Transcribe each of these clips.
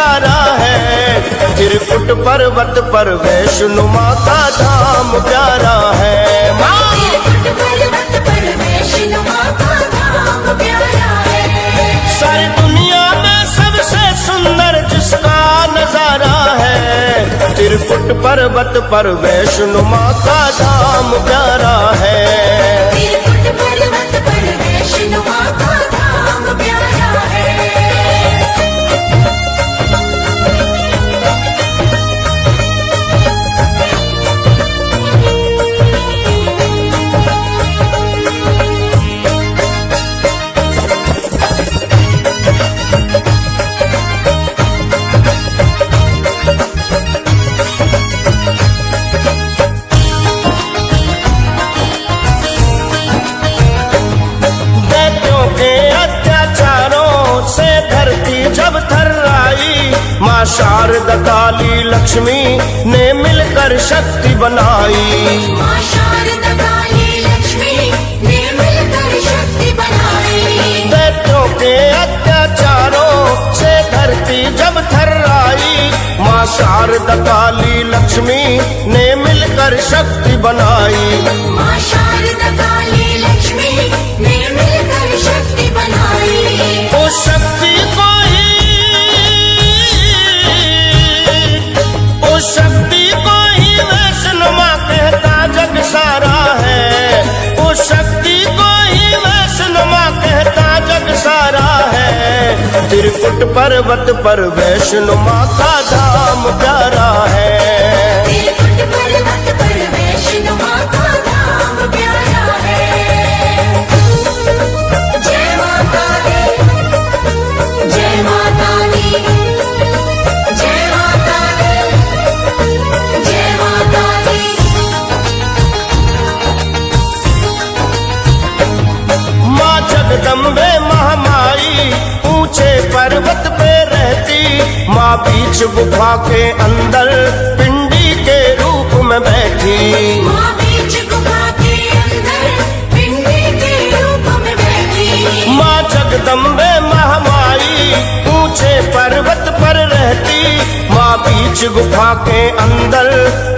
नजारा है। त्रिकुट पर्वत पर वैष्णो माँ का धाम प्यारा है। त्रिकुट पर्वत पर वैष्णो माँ का धाम प्यारा है। सारी दुनिया में सबसे सुंदर जिसका नजारा है। त्रिकुट पर्वत पर वैष्णो माँ का धाम प्यारा है। त्रिकुट पर्वत पर वैष्णो माँ का धाम प्यारा है। जब थर्राई माँ शारदा काली लक्ष्मी ने मिलकर शक्ति बनाई। माँ शारदा काली लक्ष्मी ने मिलकर शक्ति बनाई। दैत्यों के अत्याचारों से धरती जब थर्राई माँ शारदा काली लक्ष्मी ने मिलकर शक्ति बनाई। माँ शारदा काली लक्ष्मी ने मिलकर शक्ति बनाई। उस शक्ति को ही वैष्णो माँ कहता जग सारा है। उस शक्ति को ही वैष्णो माँ कहता जग सारा है। त्रिकुट पर्वत पर वैष्णो माँ का धाम प्यारा है। त्रिकुट पर्वत पर वैष्णो माँ का धाम प्यारा है। जय माता दी, जय माता दी, जय माता दी, जय माता दी। माँ जगदम्बे महामाई ऊंचे पर्वत पे रहती। माँ बीच गुफा के अंदर पिंडी के रूप में बैठी। माँ बीच गुफा के अंदर पिंडी के रूप में बैठी। माँ जगदम्बे महामाई ऊंचे पर्वत पर रहती। माँ बीच गुफा के अंदर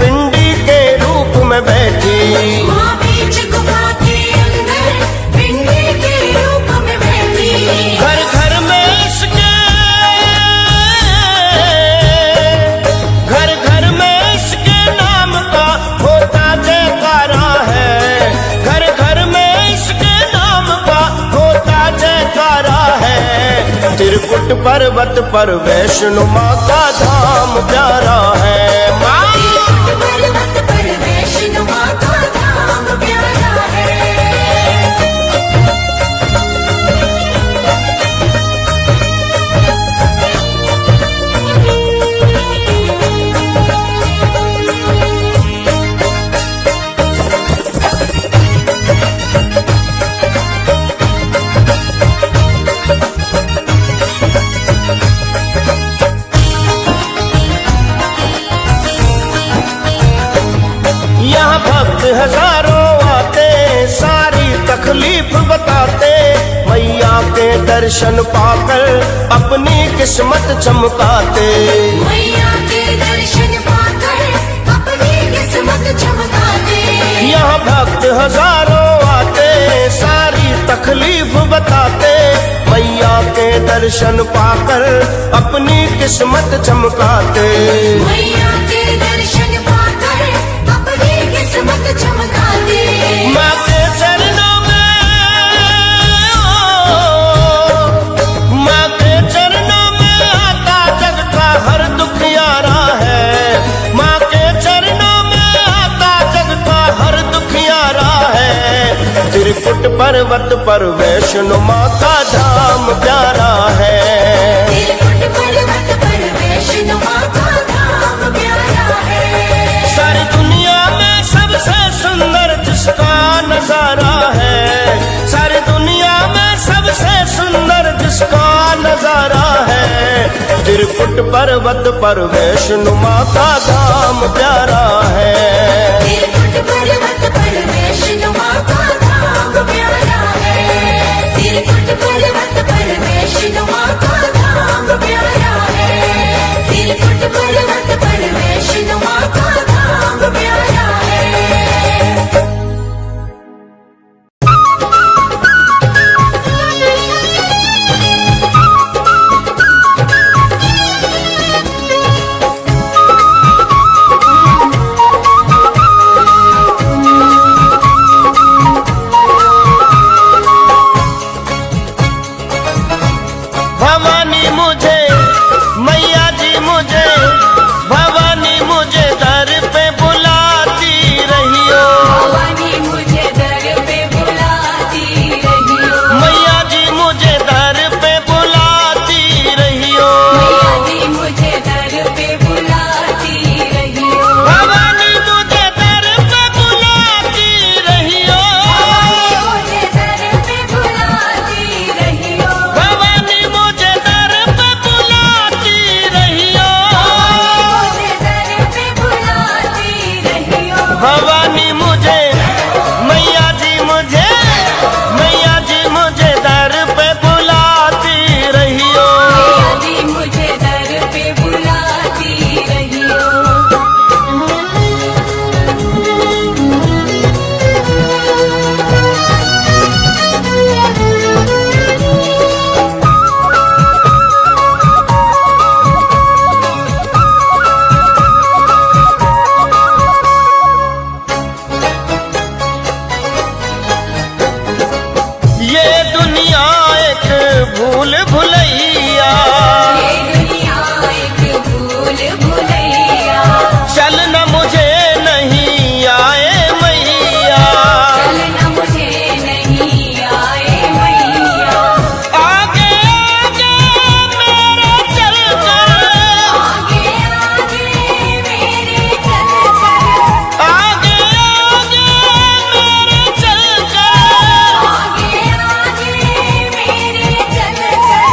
पिंडी के रूप में बैठी। माँ बीच गुफा के अंदर पिंडी के रूप में बैठी। घर घर में इसके घर घर में इसके नाम का होता जयकारा है। घर घर में इसके नाम का होता जयकारा है। त्रिकुट पर्वत पर वैष्णो माँ का धाम प्यारा है। त्रिकुट पर्वत पर वैष्णो माँ का धाम प्यारा है। यहाँ भक्त हजारों आते सारी तकलीफ बताते। मैया के दर्शन पाकर अपनी किस्मत चमकाते। मैया के दर्शन पाकर अपनी किस्मत चमकाते। यहाँ भक्त हजारों आते सारी तकलीफ बताते। मैया के दर्शन पाकर अपनी किस्मत चमकाते। मैया के दर्शन पाकर अपनी किस्मत चमकाते। माँ के चरणों में माँ के चरणों में आता जग का हर दुख यारा है। माँ के चरणों में आता जग का हर दुख यारा है। त्रिकुट पर्वत पर वैष्णो माँ का धाम प्यारा है। त्रिकुट पर्वत पर वैष्णो माँ का धाम प्यारा है। सारी दुनिया में सबसे सुंदर जिसका नजारा है। सारी दुनिया में सबसे सुंदर जिसका नजारा है। त्रिकुट पर्वत पर वैष्णो माँ का धाम प्यारा है। त्रिकुट पर्वत पर वैष्णो माँ का धाम प्यारा है। त्रिकुट पर्वत पर वैष्णो माँ का धाम प्यारा है। भूल भुलैया। ये दुनिया एक भूल भुलैया। चलना मुझे नहीं आए मैया। चलना मुझे नहीं आए मैया। आगे आगे मेरे चलकर, आगे आगे मेरे चलकर, आगे आगे मेरे चलकर, आगे आगे मेरे चलकर,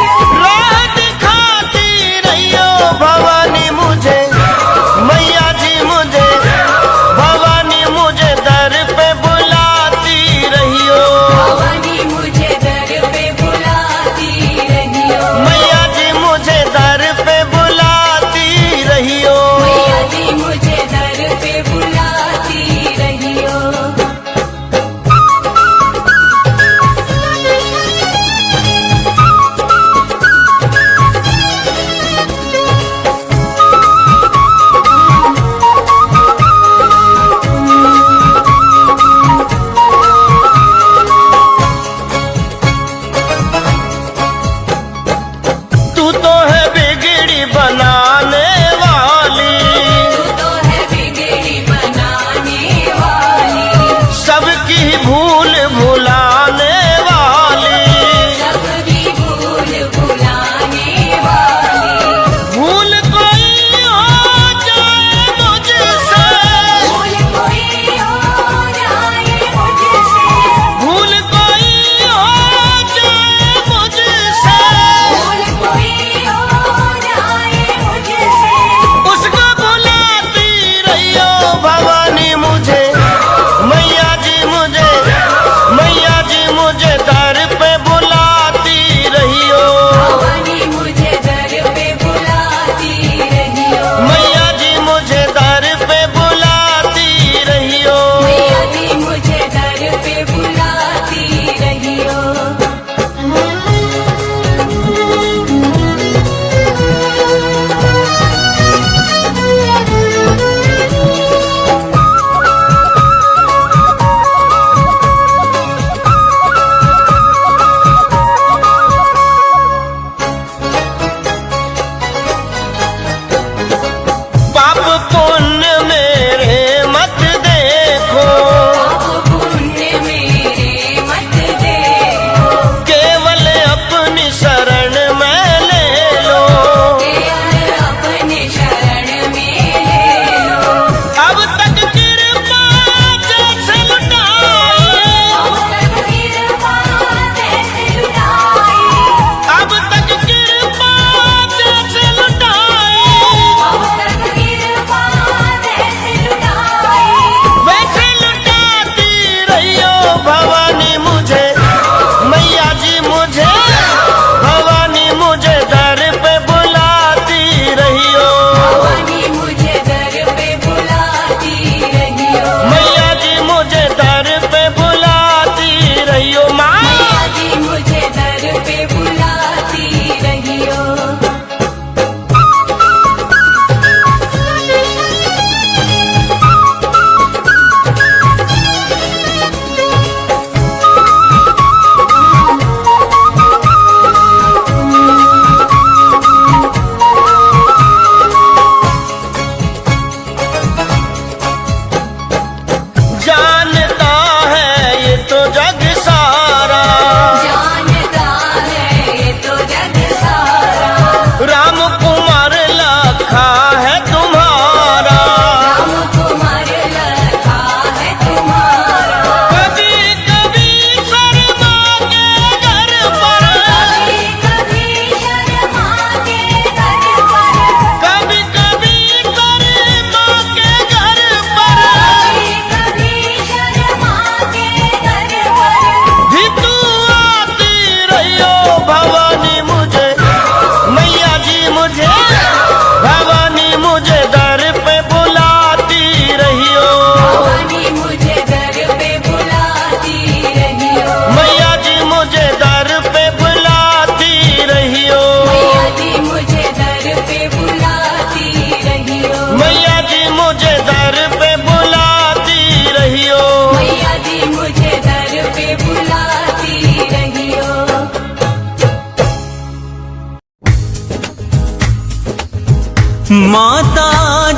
माता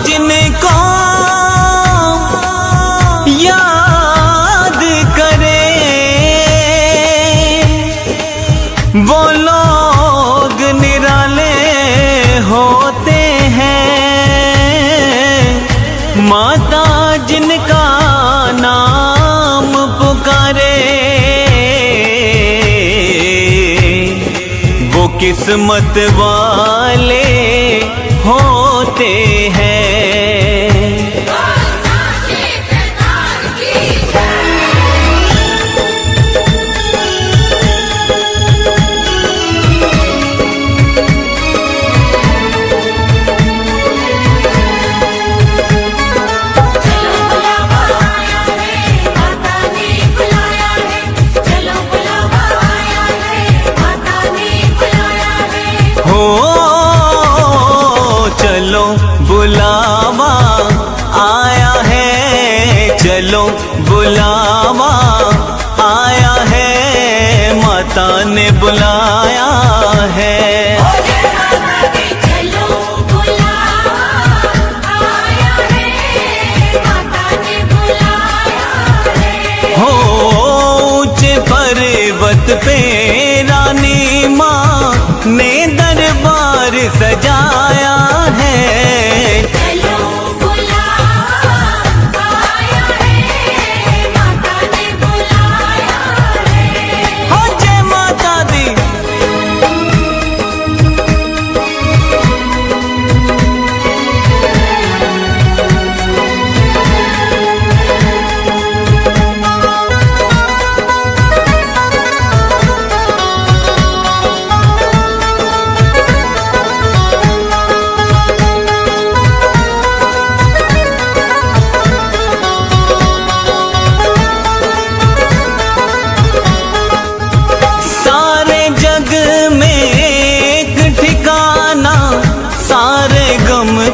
जिनको याद करे वो लोग निराले होते हैं। माता जिनका नाम पुकारे वो किस्मत वाले होते हैं। चलो बुलावा आया है, चलो बुलावा आया है, माता ने बुलाया है। चलो बुलावा आया है, माता ने बुलाया है। हो ऊंचे पर्वत पे रानी माँ ने दरबार सजाया है। चलो बुलावा आया है, माता ने बुलाया है। हो जय माता दी।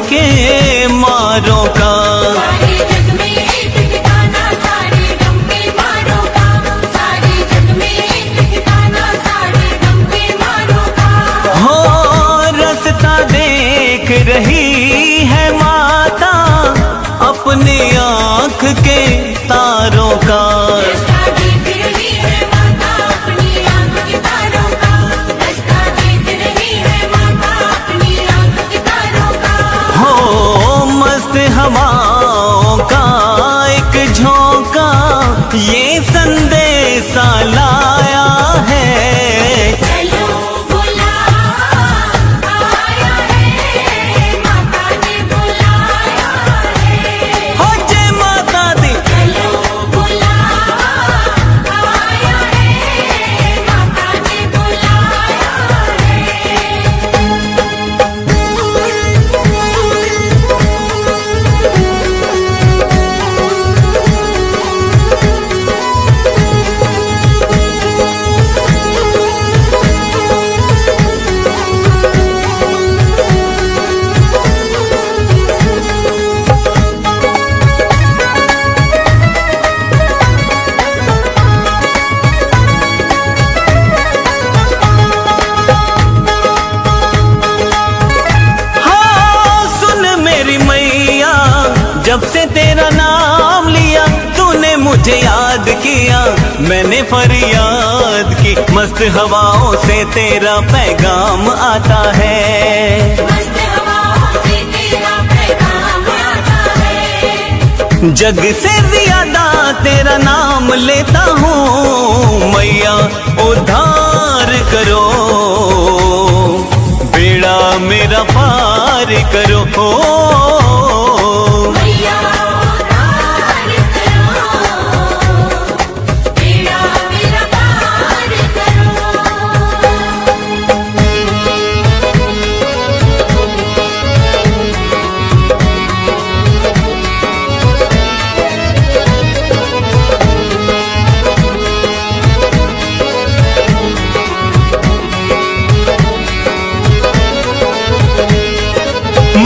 के मारों का सारे जग में एक ठिकाना, सारे गम के मारों का। सारे जग में एक ठिकाना, सारे गम के मारों का। हो रास्ता देख रही है माता अपनी आँख के तारों का। रास्ता देख रही है माता अपनी आँख के तारों का। रास्ता देख रही है माता अपनी आँख के तारों का। हो मस्त हवाओं का एक झोंका ये संदेशा लाया है। चलो बुलावा आया है, माता ने बुलाया है। हो जय माता दी। चलो बुलावा आया है, माता ने बुलाया हाँ सुन मेरी मैया, जब से तेरा नाम लिया तूने मुझे याद किया। मैंने फरियाद की मस्त हवाओं से तेरा पैगाम आता है। मस्त हवाओं से तेरा पैगाम आता है। जग से ज्यादा तेरा नाम लेता हूँ मैया, उद्धार करो बेड़ा मेरा पार करो। मैया उद्धार करो, बेड़ा मेरा पार करो।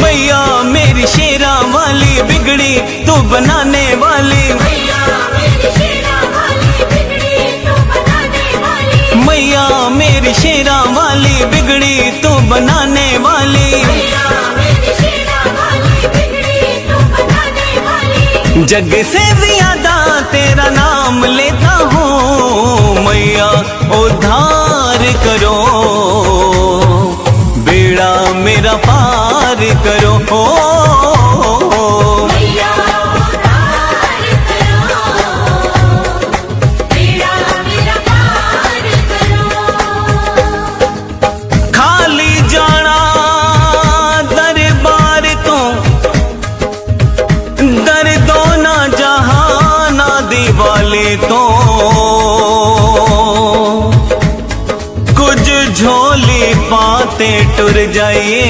मैया मेरी शेरा वाली बिगड़ी तू बनाने वाली। मैया मेरी शेरा वाली बिगड़ी तू बनाने वाली। मैया मेरी शेरा वाली बिगड़ी तू बनाने वाली। मैया मेरी शेरा जग से ज्यादा तेरा नाम लेता हूँ मैया, उद्धार करो, बेड़ा मेरा पार करो। मैया उद्धार करो, बेड़ा मेरा पार करो। खाली जाना दरबार तो दर दो ना जहाना दिवाले तो, कुछ झोली पाते टुर जाइए,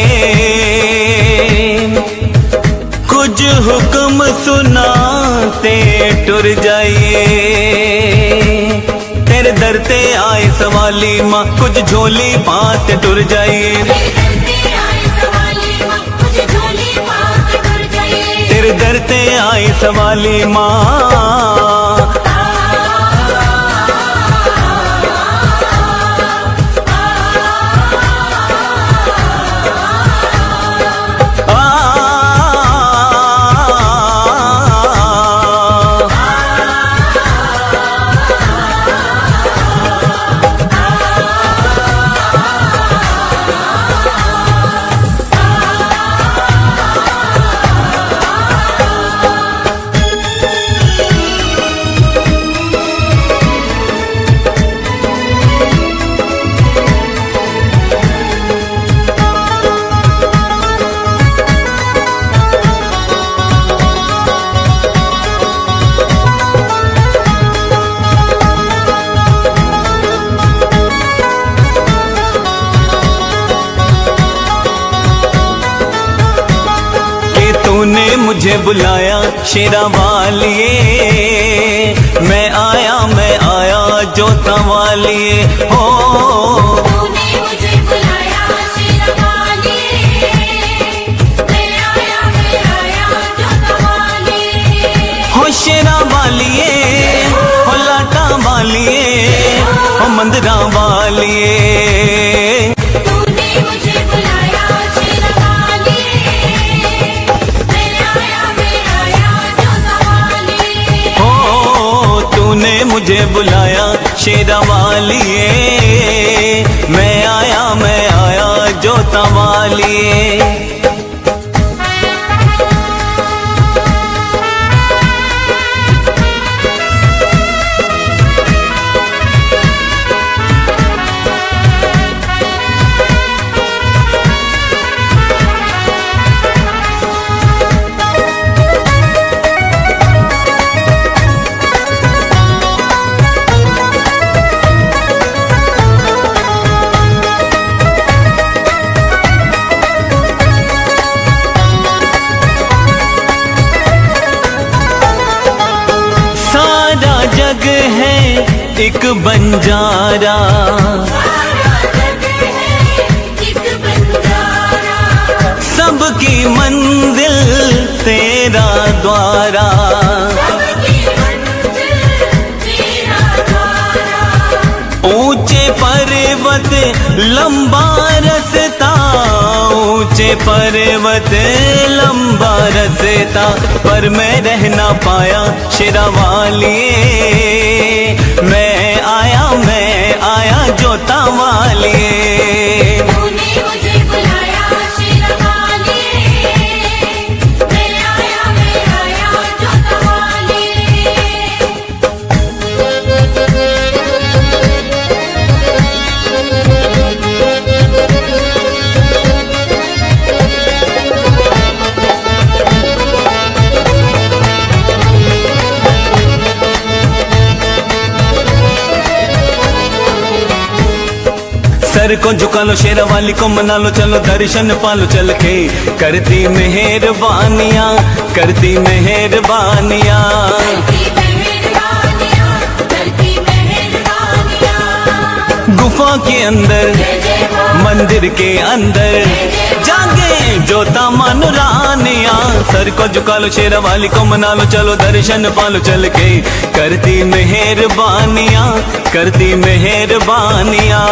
कुछ हुक्म सुनाते टुर जाइए। तेरे दर ते आए सवाली माँ, कुछ झोली पाते टुर जाइए। तेरे दर ते आए सवाली माँ, तूने मुझे बुलाया शेरा वालिए, मैं आया जोता वालिए। हो तूने मुझे बुलाया शेरा वालिए, मैं आया जोता वालिए। हो शेरा वालिए, हो लाटा वालिए, हो मंदिरा वालिए। तूने मुझे बुलाया शेरा वालिए, मैं आया जोता वालिए। हो तूने मुझे बुलाया शेरा वालिए, मैं आया जोता वालिए। जग है एक बंजारा, सारा जग है एक बंजारा, सबकी मंजिल तेरा द्वारा, सबकी मंजिल तेरा द्वारा। ऊंचे पर्वत लंबा रस्ता, ऊंचे पर्वत लंबा रस्ता, पर मैं रह ना पाया शेरा वालिए, मैं आया जोता वालिए। तूने मुझे बुलाया शेरा वालिए, मैं आया जोता वालिए। सर को झुका लो शेरा वाली को मना लो, चलो दर्शन पालो चल के, करती मेहरबानियाँ, करती मेहरबानियाँ। गुफा के अंदर मंदिर के अंदर जागे जोता मानो रानिया, सर को झुका लो शेरा वाली को मना लो, चलो दर्शन पालो चल के, करती मेहरबानियाँ, करती मेहरबानियाँ।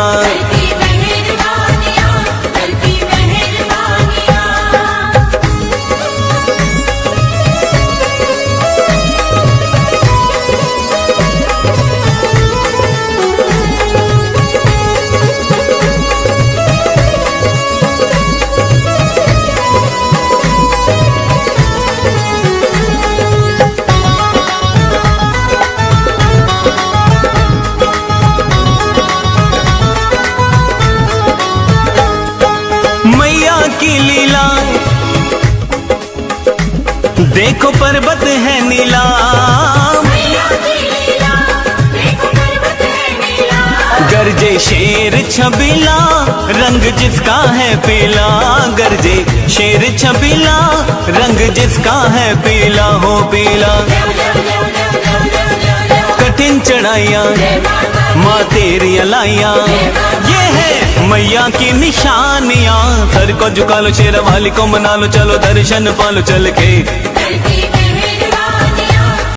है नीला, मैया की लीला, देखो पर्वत है नीला। गरजे शेर छबीला, रंग जिसका है पीला, गरजे शेर छबीला, रंग जिसका है पीला हो पीला। कठिन चढ़ाइयाँ माँ तेरी लाइया, ये है मैया की निशानियाँ। सर को झुका लो, शेरा वाली को मना लो, चलो दर्शन पालो चल के।